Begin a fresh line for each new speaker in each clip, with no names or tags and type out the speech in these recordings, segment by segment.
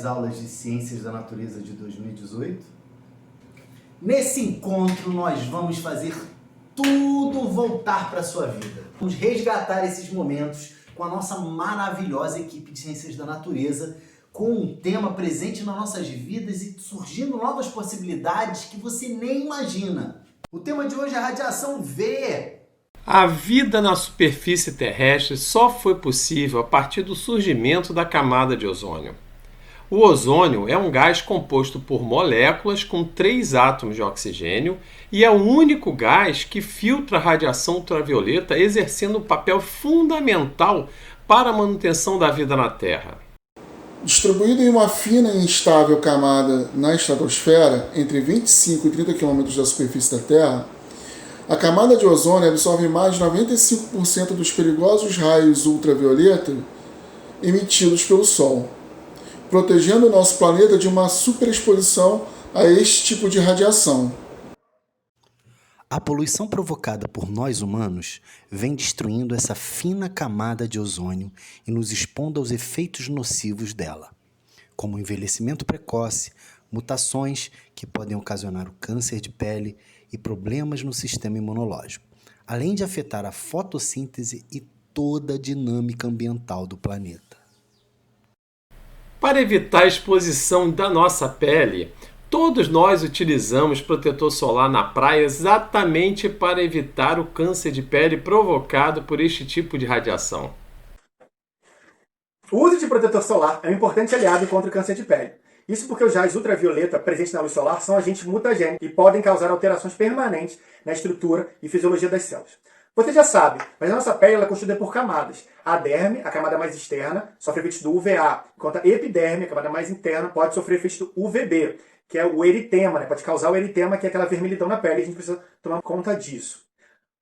das aulas de Ciências da Natureza de 2018. Nesse encontro nós vamos fazer tudo voltar para a sua vida. Vamos resgatar esses momentos com a nossa maravilhosa equipe de Ciências da Natureza, com um tema presente nas nossas vidas e surgindo novas possibilidades que você nem imagina. O tema de hoje é a radiação V.
A vida na superfície terrestre só foi possível a partir do surgimento da camada de ozônio. O ozônio é um gás composto por moléculas com 3 átomos de oxigênio e é o único gás que filtra a radiação ultravioleta, exercendo um papel fundamental para a manutenção da vida na Terra.
Distribuído em uma fina e instável camada na estratosfera, entre 25 e 30 km da superfície da Terra, a camada de ozônio absorve mais de 95% dos perigosos raios ultravioleta emitidos pelo Sol, protegendo o nosso planeta de uma superexposição a este tipo de radiação.
A poluição provocada por nós humanos vem destruindo essa fina camada de ozônio e nos expondo aos efeitos nocivos dela, como envelhecimento precoce, mutações que podem ocasionar o câncer de pele e problemas no sistema imunológico, além de afetar a fotossíntese e toda a dinâmica ambiental do planeta.
Para evitar a exposição da nossa pele, todos nós utilizamos protetor solar na praia exatamente para evitar o câncer de pele provocado por este tipo de radiação.
O uso de protetor solar é um importante aliado contra o câncer de pele. Isso porque os raios ultravioleta presentes na luz solar são agentes mutagênicos e podem causar alterações permanentes na estrutura e fisiologia das células. Você já sabe, mas a nossa pele é constituída por camadas. A derme, a camada mais externa, sofre efeitos do UVA, enquanto a epiderme, a camada mais interna, pode sofrer efeitos do UVB, que é o eritema, pode causar o eritema, que é aquela vermelhidão na pele, e a gente precisa tomar conta disso.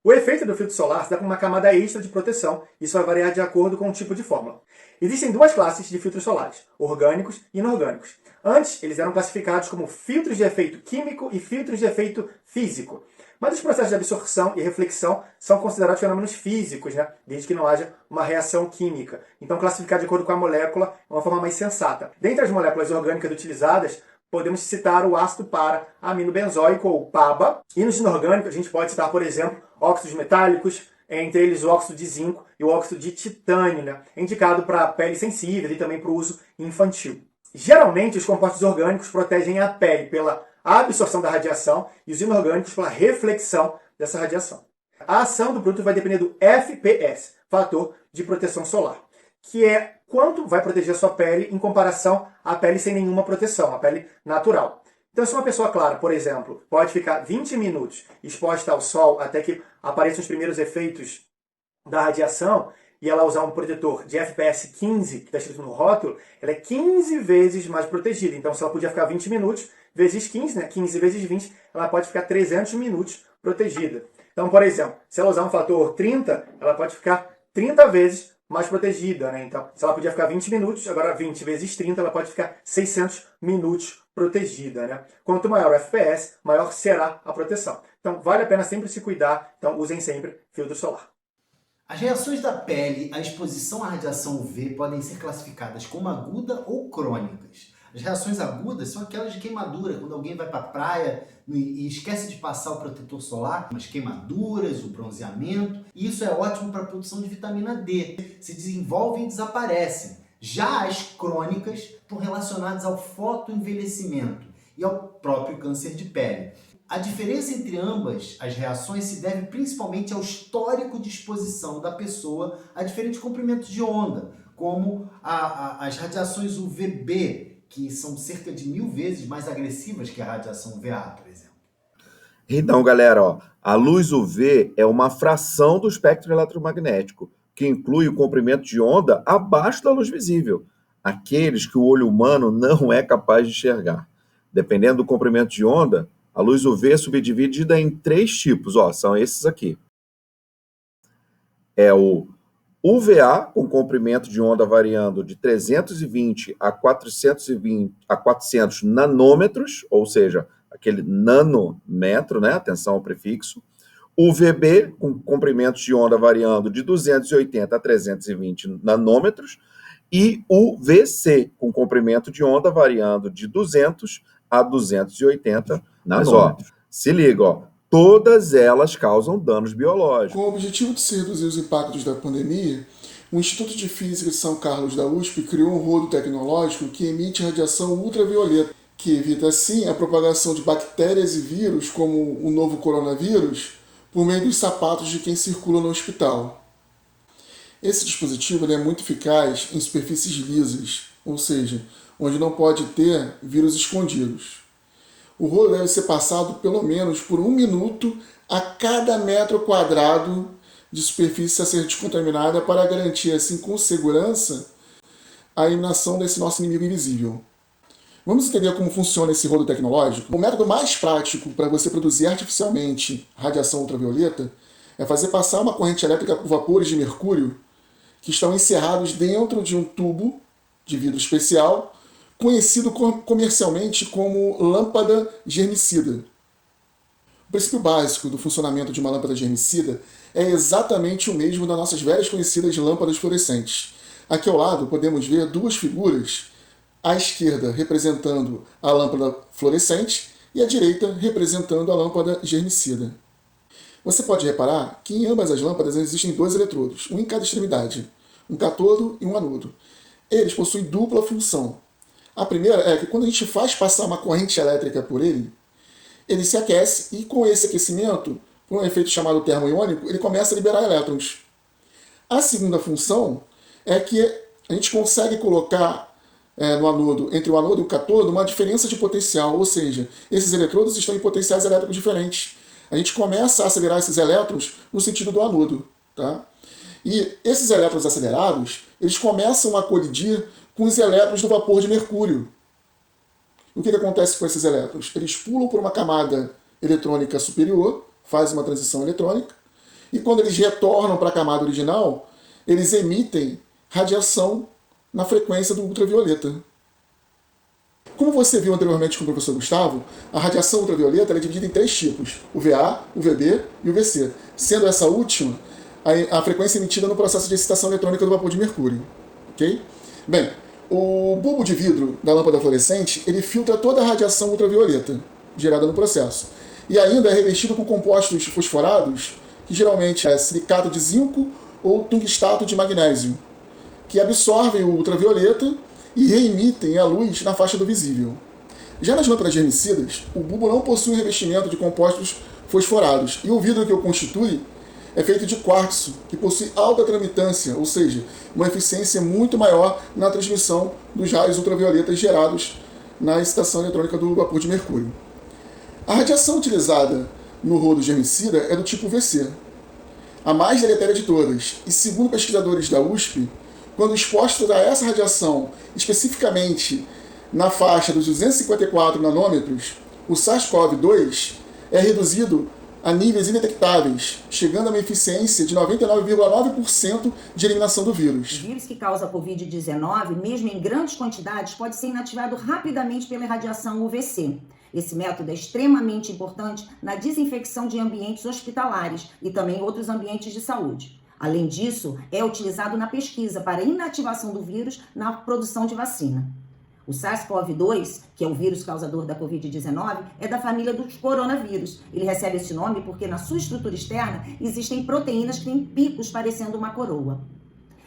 O efeito do filtro solar se dá com uma camada extra de proteção, isso vai variar de acordo com o tipo de fórmula. Existem 2 classes de filtros solares, orgânicos e inorgânicos. Antes, eles eram classificados como filtros de efeito químico e filtros de efeito físico. Mas os processos de absorção e reflexão são considerados fenômenos físicos, desde que não haja uma reação química. Então, classificar de acordo com a molécula é uma forma mais sensata. Dentre as moléculas orgânicas utilizadas, podemos citar o ácido para-aminobenzoico, ou PABA. E nos inorgânicos, a gente pode citar, por exemplo, óxidos metálicos, entre eles o óxido de zinco e o óxido de titânio, indicado para pele sensível e também para o uso infantil. Geralmente, os compostos orgânicos protegem a pele pela absorção da radiação e os inorgânicos pela reflexão dessa radiação. A ação do produto vai depender do FPS, fator de proteção solar, que é quanto vai proteger a sua pele em comparação à pele sem nenhuma proteção, a pele natural. Então, se uma pessoa clara, por exemplo, pode ficar 20 minutos exposta ao sol até que apareçam os primeiros efeitos da radiação, e ela usar um protetor de FPS 15, que está escrito no rótulo, ela é 15 vezes mais protegida. Então, se ela podia ficar 20 minutos, vezes 15, 15 vezes 20, ela pode ficar 300 minutos protegida. Então, por exemplo, se ela usar um fator 30, ela pode ficar 30 vezes mais protegida. Então, se ela podia ficar 20 minutos, agora 20 vezes 30, ela pode ficar 600 minutos protegida. Quanto maior o FPS, maior será a proteção. Então, vale a pena sempre se cuidar. Então, usem sempre filtro solar.
As reações da pele à exposição à radiação UV podem ser classificadas como aguda ou crônicas. As reações agudas são aquelas de queimadura, quando alguém vai para a praia e esquece de passar o protetor solar, as queimaduras, o bronzeamento, e isso é ótimo para a produção de vitamina D, se desenvolvem e desaparecem. Já as crônicas estão relacionadas ao fotoenvelhecimento e ao próprio câncer de pele. A diferença entre ambas as reações se deve principalmente ao histórico de exposição da pessoa a diferentes comprimentos de onda, como as radiações UVB, que são cerca de 1000 vezes mais agressivas que a radiação UVA, por exemplo.
Então, galera, a luz UV é uma fração do espectro eletromagnético, que inclui o comprimento de onda abaixo da luz visível, aqueles que o olho humano não é capaz de enxergar. Dependendo do comprimento de onda, a luz UV é subdividida em 3 tipos, são esses aqui. É o UVA, com comprimento de onda variando de 320 a 400 nanômetros, ou seja, aquele nanômetro, atenção ao prefixo. UVB, com comprimentos de onda variando de 280 a 320 nanômetros. e UVC, com comprimento de onda variando de 200 a 280 nanômetros. Se liga, ó, todas elas causam danos biológicos.
Com o objetivo de se reduzir os impactos da pandemia, o Instituto de Física de São Carlos da USP criou um rodo tecnológico que emite radiação ultravioleta, que evita assim a propagação de bactérias e vírus, como o novo coronavírus, por meio dos sapatos de quem circula no hospital. Esse dispositivo é muito eficaz em superfícies lisas, ou seja, onde não pode ter vírus escondidos. O rodo deve ser passado pelo menos por 1 minuto a cada metro quadrado de superfície a ser descontaminada para garantir, assim, com segurança, a eliminação desse nosso inimigo invisível. Vamos entender como funciona esse rodo tecnológico? O método mais prático para você produzir artificialmente radiação ultravioleta é fazer passar uma corrente elétrica por vapores de mercúrio que estão encerrados dentro de um tubo de vidro especial, conhecido comercialmente como lâmpada germicida. O princípio básico do funcionamento de uma lâmpada germicida é exatamente o mesmo das nossas velhas conhecidas lâmpadas fluorescentes. Aqui ao lado podemos ver duas figuras, à esquerda representando a lâmpada fluorescente e à direita representando a lâmpada germicida. Você pode reparar que em ambas as lâmpadas existem 2 eletrodos, um em cada extremidade, um cátodo e um anodo. Eles possuem dupla função. A primeira é que quando a gente faz passar uma corrente elétrica por ele se aquece e com esse aquecimento, por um efeito chamado termoiônico, ele começa a liberar elétrons. A segunda função é que a gente consegue colocar no anodo, entre o anodo e o cátodo, uma diferença de potencial, ou seja, esses eletrodos estão em potenciais elétricos diferentes. A gente começa a acelerar esses elétrons no sentido do anodo. Tá? E esses elétrons acelerados, eles começam a colidir com os elétrons do vapor de mercúrio. O que acontece com esses elétrons? Eles pulam por uma camada eletrônica superior, fazem uma transição eletrônica, e quando eles retornam para a camada original, eles emitem radiação na frequência do ultravioleta. Como você viu anteriormente com o professor Gustavo, a radiação ultravioleta é dividida em 3 tipos, o VA, o VB e o VC, sendo essa última a frequência emitida no processo de excitação eletrônica do vapor de mercúrio. Okay? Bem, o bulbo de vidro da lâmpada fluorescente ele filtra toda a radiação ultravioleta gerada no processo e ainda é revestido com compostos fosforados, que geralmente é silicato de zinco ou tungstato de magnésio, que absorvem o ultravioleta e reemitem a luz na faixa do visível. Já nas lâmpadas germicidas, o bulbo não possui revestimento de compostos fosforados e o vidro que o constitui é feito de quartzo, que possui alta tramitância, ou seja, uma eficiência muito maior na transmissão dos raios ultravioletas gerados na excitação eletrônica do vapor de mercúrio. A radiação utilizada no rodo germicida é do tipo VC, a mais deletéria de todas, e segundo pesquisadores da USP, quando expostos a essa radiação, especificamente na faixa dos 254 nanômetros, o SARS-CoV-2 é reduzido a níveis indetectáveis, chegando a uma eficiência de 99,9% de eliminação do vírus.
O vírus que causa a Covid-19, mesmo em grandes quantidades, pode ser inativado rapidamente pela radiação UVC. Esse método é extremamente importante na desinfecção de ambientes hospitalares e também outros ambientes de saúde. Além disso, é utilizado na pesquisa para inativação do vírus na produção de vacina. O SARS-CoV-2, que é o vírus causador da Covid-19, é da família dos coronavírus. Ele recebe esse nome porque na sua estrutura externa existem proteínas que têm picos parecendo uma coroa.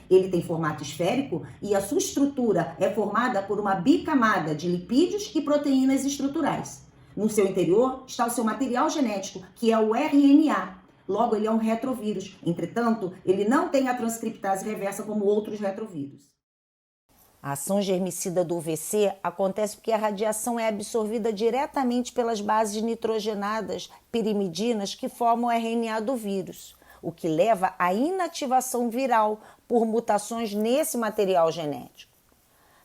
Ele tem formato esférico e a sua estrutura é formada por uma bicamada de lipídios e proteínas estruturais. No seu interior está o seu material genético, que é o RNA. Logo, ele é um retrovírus. Entretanto, ele não tem a transcriptase reversa como outros retrovírus. A ação germicida do UVC acontece porque a radiação é absorvida diretamente pelas bases nitrogenadas pirimidinas que formam o RNA do vírus, o que leva à inativação viral por mutações nesse material genético.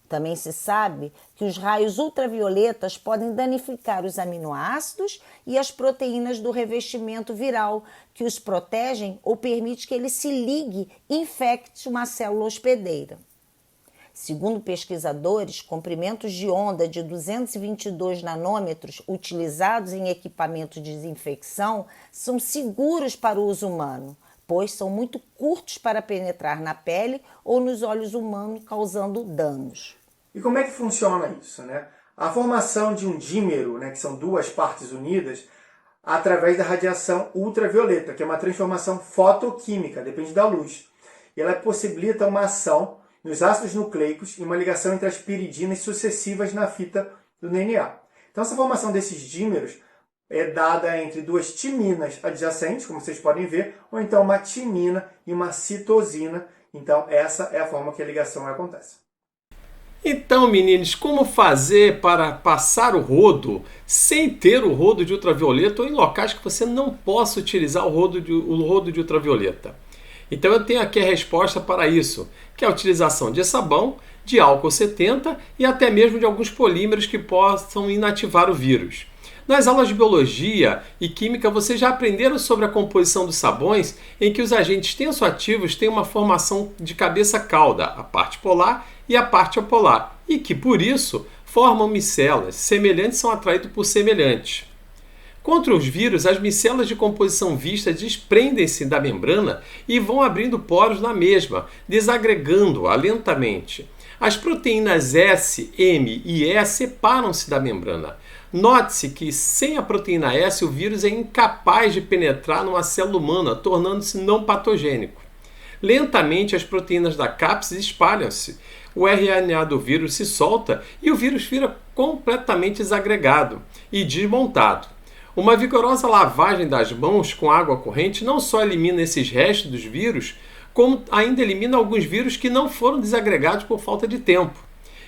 Também se sabe que os raios ultravioletas podem danificar os aminoácidos e as proteínas do revestimento viral, que os protegem ou permite que ele se ligue e infecte uma célula hospedeira. Segundo pesquisadores, comprimentos de onda de 222 nanômetros utilizados em equipamentos de desinfecção são seguros para o uso humano,
pois são muito curtos para penetrar na pele ou nos olhos humanos, causando danos.
E como é que funciona isso, né? A formação de um dímero, né, que são duas partes unidas, através da radiação ultravioleta, que é uma transformação fotoquímica, depende da luz. E ela possibilita uma ação nos ácidos nucleicos e uma ligação entre as piridinas sucessivas na fita do DNA. Então, essa formação desses dímeros é dada entre duas timinas adjacentes, como vocês podem ver, ou então uma timina e uma citosina. Então, essa é a forma que a ligação acontece.
Então, meninos, como fazer para passar o rodo sem ter o rodo de ultravioleta ou em locais que você não possa utilizar o rodo de ultravioleta? Então eu tenho aqui a resposta para isso, que é a utilização de sabão, de álcool 70 e até mesmo de alguns polímeros que possam inativar o vírus. Nas aulas de biologia e química vocês já aprenderam sobre a composição dos sabões, em que os agentes tensoativos têm uma formação de cabeça-cauda, a parte polar e a parte apolar, e que por isso formam micelas. Semelhantes são atraídos por semelhantes. Contra os vírus, as micelas de composição vista desprendem-se da membrana e vão abrindo poros na mesma, desagregando-a lentamente. As proteínas S, M e E separam-se da membrana. Note-se que sem a proteína S o vírus é incapaz de penetrar numa célula humana, tornando-se não patogênico. Lentamente as proteínas da cápside espalham-se. O RNA do vírus se solta e o vírus vira completamente desagregado e desmontado. Uma vigorosa lavagem das mãos com água corrente não só elimina esses restos dos vírus, como ainda elimina alguns vírus que não foram desagregados por falta de tempo.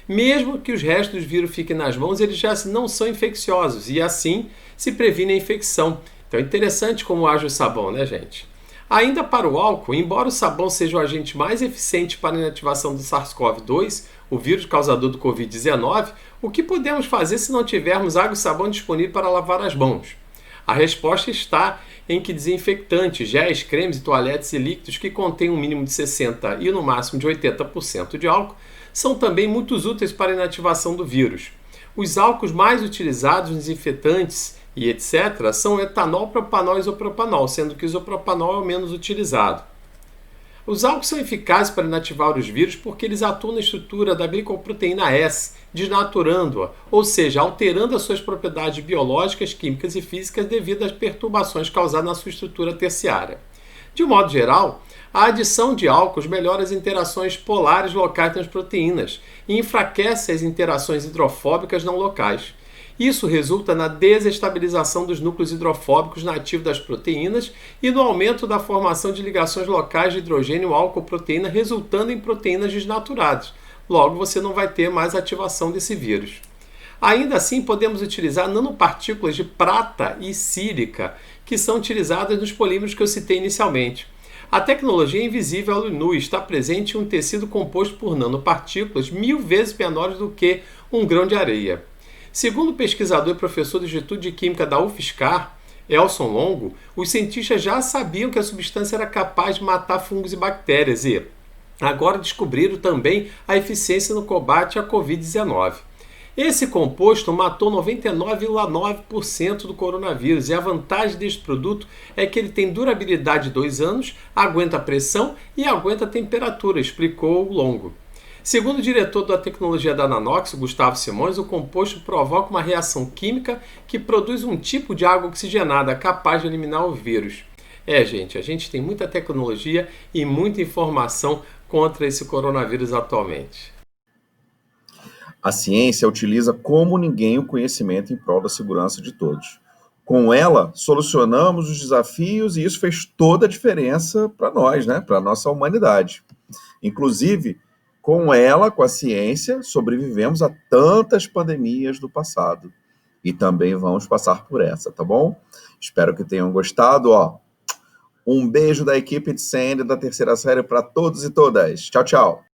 Mesmo que os restos dos vírus fiquem nas mãos, eles já não são infecciosos e assim se previne a infecção. Então é interessante como age o sabão, né, gente? Ainda para o álcool, embora o sabão seja o agente mais eficiente para a inativação do SARS-CoV-2, o vírus causador do Covid-19, o que podemos fazer se não tivermos água e sabão disponível para lavar as mãos? A resposta está em que desinfetantes, géis, cremes e toalhetes e líquidos que contêm um mínimo de 60% e no máximo de 80% de álcool são também muito úteis para a inativação do vírus. Os álcools mais utilizados nos desinfetantes e etc. são etanol, propanol e isopropanol, sendo que o isopropanol é o menos utilizado. Os álcools são eficazes para inativar os vírus porque eles atuam na estrutura da glicoproteína S, desnaturando-a, ou seja, alterando as suas propriedades biológicas, químicas e físicas devido às perturbações causadas na sua estrutura terciária. De um modo geral, a adição de álcools melhora as interações polares locais nas proteínas e enfraquece as interações hidrofóbicas não locais. Isso resulta na desestabilização dos núcleos hidrofóbicos nativos das proteínas e no aumento da formação de ligações locais de hidrogênio álcool-proteína, resultando em proteínas desnaturadas. Logo, você não vai ter mais ativação desse vírus. Ainda assim, podemos utilizar nanopartículas de prata e sílica, que são utilizadas nos polímeros que eu citei inicialmente. A tecnologia é invisível à luz nua e está presente em um tecido composto por nanopartículas 1000 vezes menores do que um grão de areia. Segundo o pesquisador e professor do Instituto de Química da UFSCar, Elson Longo, os cientistas já sabiam que a substância era capaz de matar fungos e bactérias e agora descobriram também a eficiência no combate à Covid-19. Esse composto matou 99,9% do coronavírus e a vantagem deste produto é que ele tem durabilidade de 2 anos, aguenta pressão e aguenta temperatura, explicou o Longo. Segundo o diretor da tecnologia da Nanox, Gustavo Simões, o composto provoca uma reação química que produz um tipo de água oxigenada capaz de eliminar o vírus. Gente, a gente tem muita tecnologia e muita informação contra esse coronavírus atualmente.
A ciência utiliza como ninguém o conhecimento em prol da segurança de todos. Com ela, solucionamos os desafios e isso fez toda a diferença para nós, né? Para a nossa humanidade. Inclusive, com ela, com a ciência, sobrevivemos a tantas pandemias do passado. E também vamos passar por essa, tá bom? Espero que tenham gostado. Um beijo da equipe de CN da terceira série para todos e todas. Tchau, tchau.